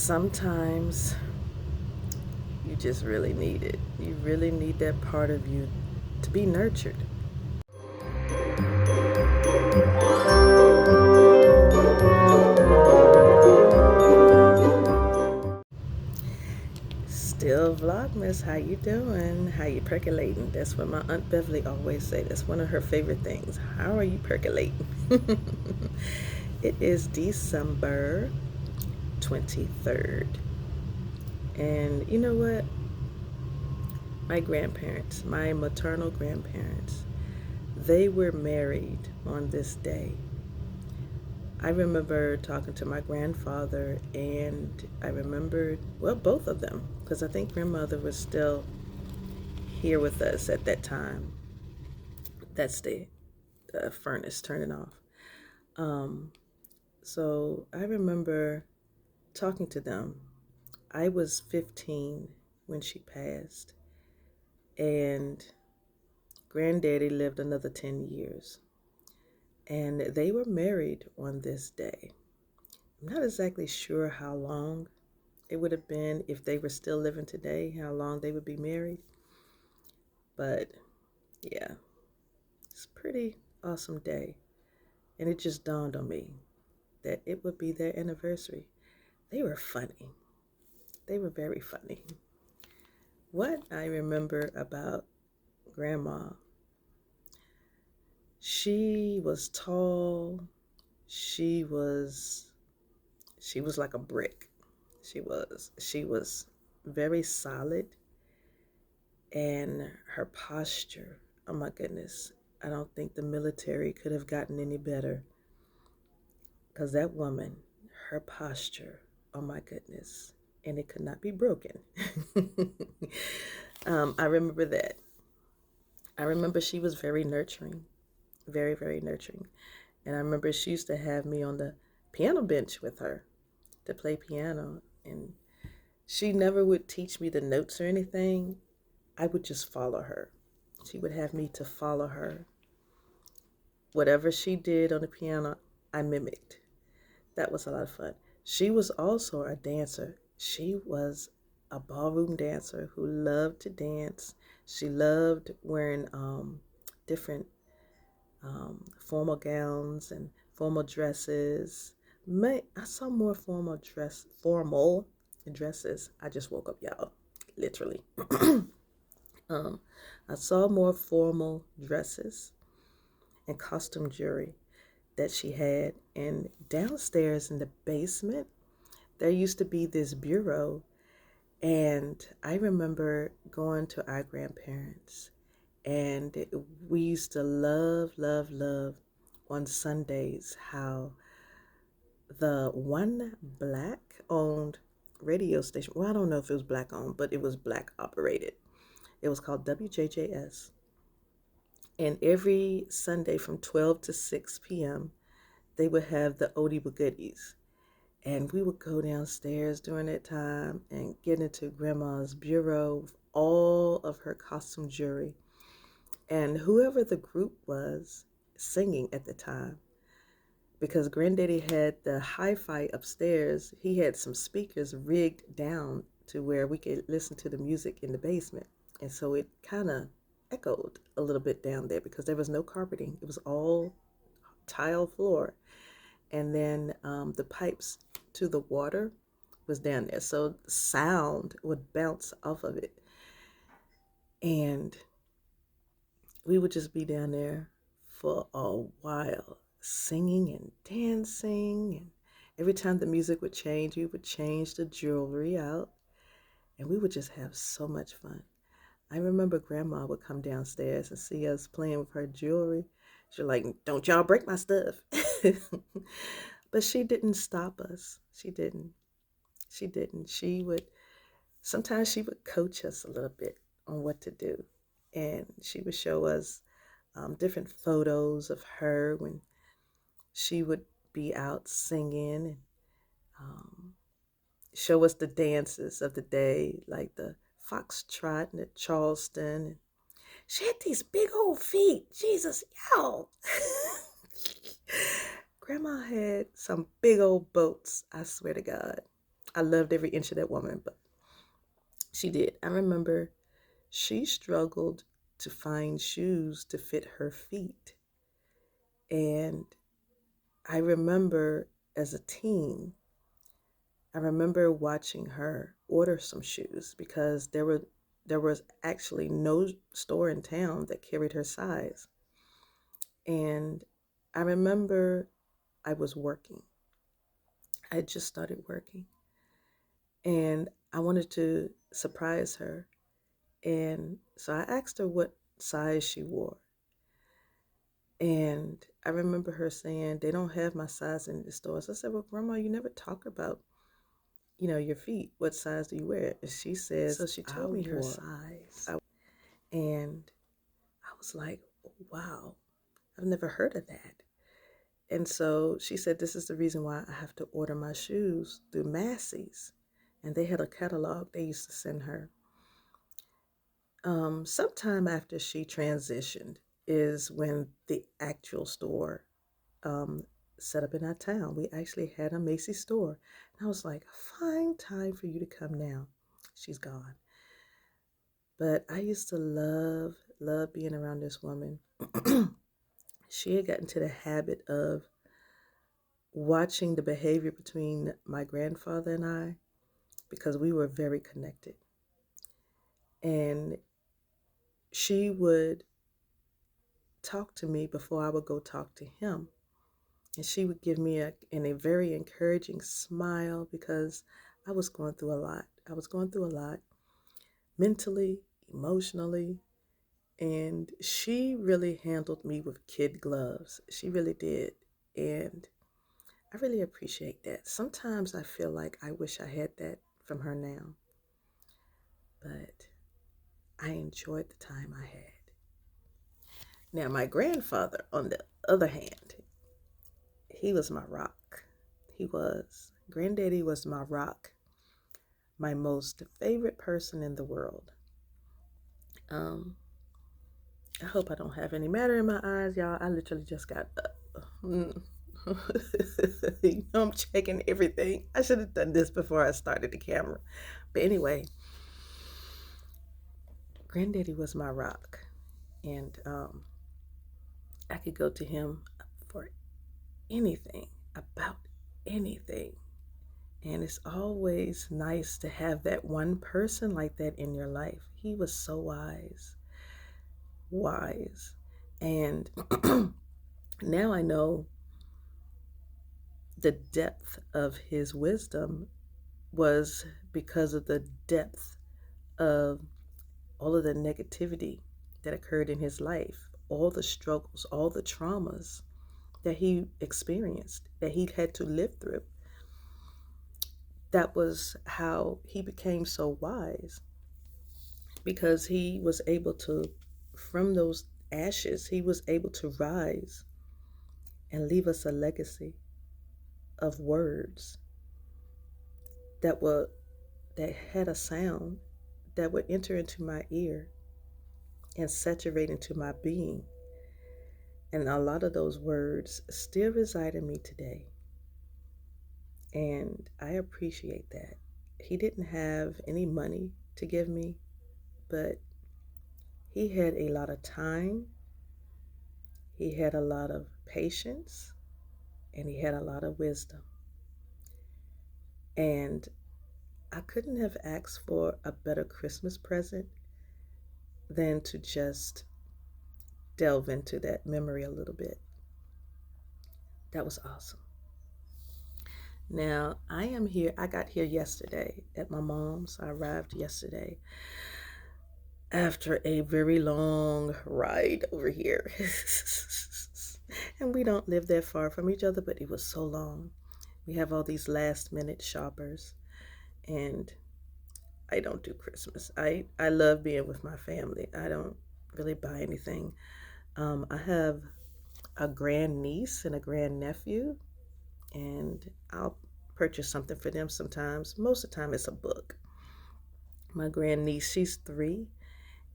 Sometimes you just really need it. You really need that part of you to be nurtured. Still Vlogmas, how you doing? How you percolating? That's what my Aunt Beverly always say. That's one of her favorite things. How are you percolating? It is December 23rd. And you know what? My grandparents, my maternal grandparents, they were married on this day. I remember talking to my grandfather, and I remembered, well, both of them, because I think grandmother was still here with us at that time. That's the furnace turning off. Um, so I remember talking to them. I was 15 when she passed, and granddaddy lived another 10 years. And they were married on this day. I'm not exactly sure how long it would have been if they were still living today, how long they would be married. But yeah, it's a pretty awesome day. And it just dawned on me that it would be their anniversary. They were funny. They were very funny. What I remember about grandma, she was tall. She was she was like a brick. She was very solid, and her posture, oh my goodness, I don't think the military could have gotten any better, because that woman, her posture, oh my goodness, and it could not be broken. I remember that. I remember she was very nurturing, very, very nurturing. And I remember she used to have me on the piano bench with her to play piano. And she never would teach me the notes or anything. I would just follow her. She would have me to follow her. Whatever she did on the piano, I mimicked. That was a lot of fun. She was also a dancer. She was a ballroom dancer who loved to dance. She loved wearing different formal gowns and formal dresses. I saw more formal dresses. I just woke up, y'all, literally. um, I saw more formal dresses and costume jewelry that she had. And downstairs in the basement, there used to be this bureau. And I remember going to our grandparents, and we used to love, love, love on Sundays how the one black owned radio station, well, I don't know if it was black owned, but it was black operated. It was called WJJS. And every Sunday from 12 to 6 p.m., they would have the Oldie but Goodies. And we would go downstairs during that time and get into grandma's bureau with all of her costume jewelry. And whoever the group was singing at the time, because granddaddy had the hi-fi upstairs, he had some speakers rigged down to where we could listen to the music in the basement. And so it kind of echoed a little bit down there because there was no carpeting. It was all tile floor. And then the pipes to the water was down there. So sound would bounce off of it. And we would just be down there for a while, singing and dancing. And every time the music would change, we would change the jewelry out. And we would just have so much fun. I remember grandma would come downstairs and see us playing with her jewelry. She's like, don't y'all break my stuff. But she didn't stop us. She didn't. She didn't. Sometimes she would coach us a little bit on what to do. And she would show us different photos of her when she would be out singing, and um, show us the dances of the day, like the foxtrot and the Charleston. And she had these big old feet. Jesus, y'all. Grandma had some big old boats, I swear to God. I loved every inch of that woman, but she did. I remember she struggled to find shoes to fit her feet. And I remember as a teen, I remember watching her order some shoes because there was actually no store in town that carried her size. And I remember I was working. I had just started working. And I wanted to surprise her. And so I asked her what size she wore. And I remember her saying, they don't have my size in the stores. I said, well, Grandma, you never talk about, your feet. What size do you wear? And she says, so she told me her size. And I was like, wow, I've never heard of that. And so she said, this is the reason why I have to order my shoes through Macy's. And they had a catalog they used to send her. Sometime after she transitioned is when the actual store set up in our town. We actually had a Macy's store. And I was like, fine time for you to come now. She's gone. But I used to love being around this woman. She had gotten to the habit of watching the behavior between my grandfather and I because we were very connected. And she would talk to me before I would go talk to him. And she would give me a very encouraging smile because I was going through a lot. I was going through a lot mentally, emotionally, and she really handled me with kid gloves. She really did. And I really appreciate that. Sometimes I feel like I wish I had that from her now. But I enjoyed the time I had. Now, my grandfather, on the other hand, he was my rock. He was. Granddaddy was my rock. My most favorite person in the world. I hope I don't have any matter in my eyes, y'all. I literally just got up. I'm checking everything. I should have done this before I started the camera. But anyway, Granddaddy was my rock. And I could go to him for anything, about anything. And it's always nice to have that one person like that in your life. He was so wise. And now I know the depth of his wisdom was because of the depth of all of the negativity that occurred in his life, all the struggles, all the traumas that he experienced, that he had to live through. That was how he became so wise, because he was able to, from those ashes, he was able to rise and leave us a legacy of words that had a sound that would enter into my ear and saturate into my being. And a lot of those words still reside in me today. And I appreciate that. He didn't have any money to give me, but he had a lot of time, he had a lot of patience, and he had a lot of wisdom. And I couldn't have asked for a better Christmas present than to just delve into that memory a little bit. That was awesome. Now, I am here. I got here yesterday at my mom's. I arrived yesterday after a very long ride over here. And we don't live that far from each other, but it was so long. We have all these last minute shoppers, and I don't do Christmas. I love being with my family. I don't really buy anything. I have a grandniece and a grandnephew, and I'll purchase something for them sometimes. Most of the time it's a book. My grandniece, she's 3,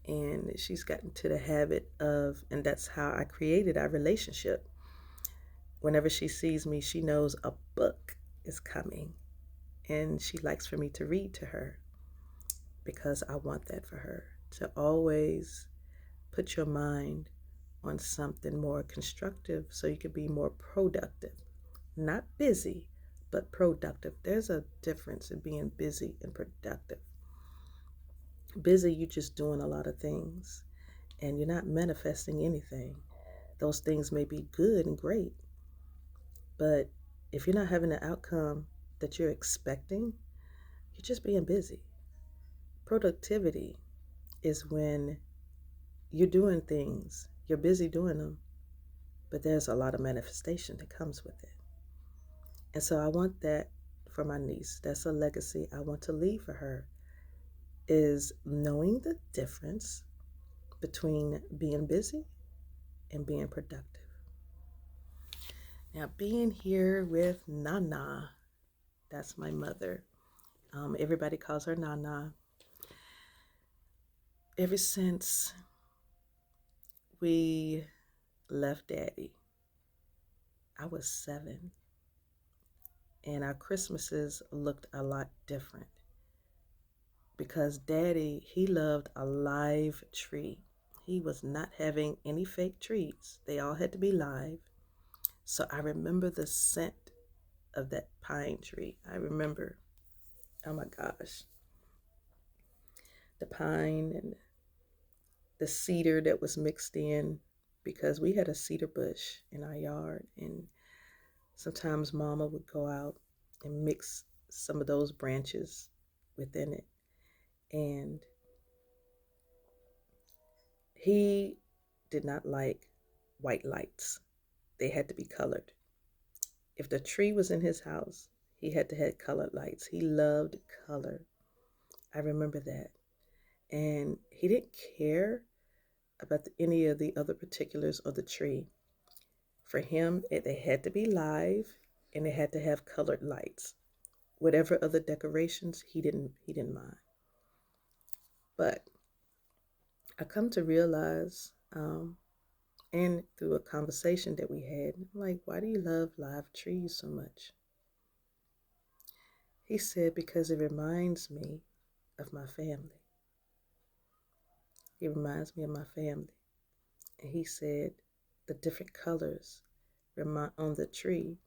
and she's gotten to the habit of, and that's how I created our relationship. Whenever she sees me, she knows a book is coming. And she likes for me to read to her because I want that for her, to always put your mind on something more constructive so you can be more productive. Not busy, but productive. There's a difference in being busy and productive. Busy, you're just doing a lot of things and you're not manifesting anything. Those things may be good and great, but if you're not having the outcome that you're expecting, you're just being busy. Productivity is when you're doing things, you're busy doing them, but there's a lot of manifestation that comes with it. And so I want that for my niece. That's a legacy I want to leave for her, is knowing the difference between being busy and being productive. Now, being here with Nana, that's my mother. Everybody calls her Nana. Ever since we left Daddy, I was 7, and our Christmases looked a lot different because Daddy, he loved a live tree. He was not having any fake trees. They all had to be live. So I remember the scent of that pine tree. I remember, oh my gosh, the pine and the cedar that was mixed in, because we had a cedar bush in our yard, and sometimes Mama would go out and mix some of those branches within it. And he did not like white lights. They had to be colored. If the tree was in his house, he had to have colored lights. He loved color. I remember that. And he didn't care about any of the other particulars of the tree. For him, they had to be live and they had to have colored lights. Whatever other decorations, he didn't mind. But I come to realize, and through a conversation that we had, I'm like, why do you love live trees so much? He said, because it reminds me of my family. It reminds me of my family. And he said, the different colors on the tree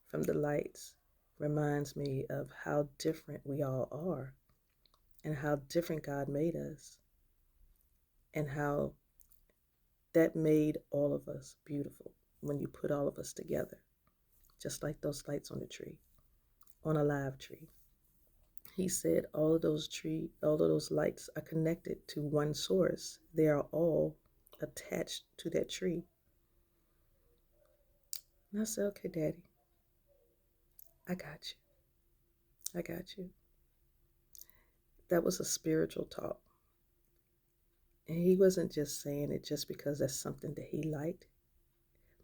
from the lights reminds me of how different we all are and how different God made us and how that made all of us beautiful when you put all of us together, just like those lights on the tree, on a live tree. He said all of those lights are connected to one source. They are all attached to that tree. And I said, okay, Daddy, I got you. I got you. That was a spiritual talk. And he wasn't just saying it just because that's something that he liked.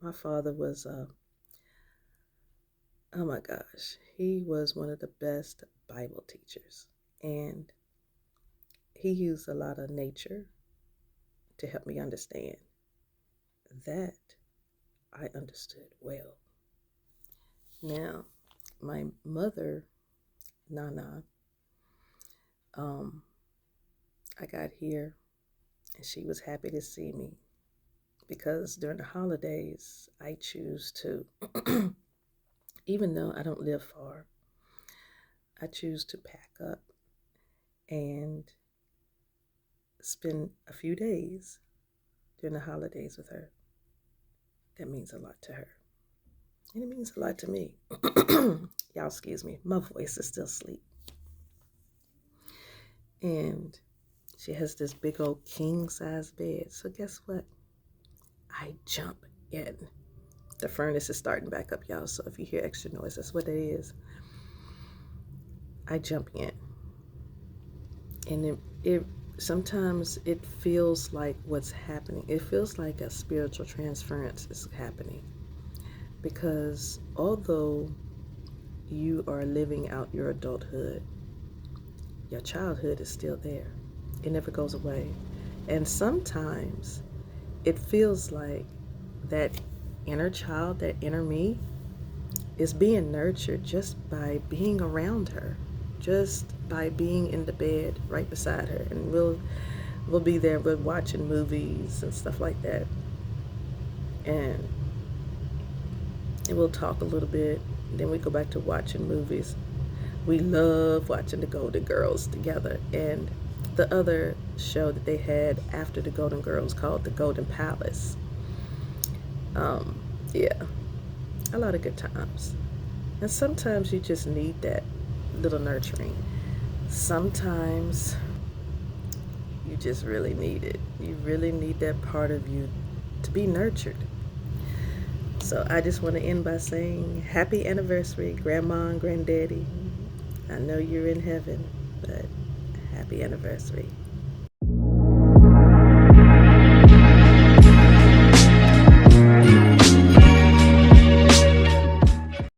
My father was, oh my gosh, he was one of the best Bible teachers. And he used a lot of nature to help me understand. That I understood well. Now, my mother, Nana, I got here and she was happy to see me because during the holidays, I choose to, even though I don't live far, I choose to pack up and spend a few days during the holidays with her. That means a lot to her. And it means a lot to me. Y'all excuse me, my voice is still asleep. And she has this big old king-size bed. So guess what? I jump in. The furnace is starting back up, y'all. So if you hear extra noise, that's what it is. I jump in. And it sometimes it feels like what's happening. It feels like a spiritual transference is happening. Because although you are living out your adulthood, your childhood is still there. It never goes away. And sometimes it feels like that inner child, that inner me, is being nurtured just by being around her, just by being in the bed right beside her. And we'll be there, we're watching movies and stuff like that. And we'll talk a little bit, then we go back to watching movies. We love watching the Golden Girls together. And the other show that they had after the Golden Girls called The Golden Palace. Yeah, a lot of good times. And sometimes you just need that little nurturing. Sometimes you just really need it. You really need that part of you to be nurtured. So I just want to end by saying happy anniversary, Grandma and Granddaddy. I know you're in heaven, but happy anniversary.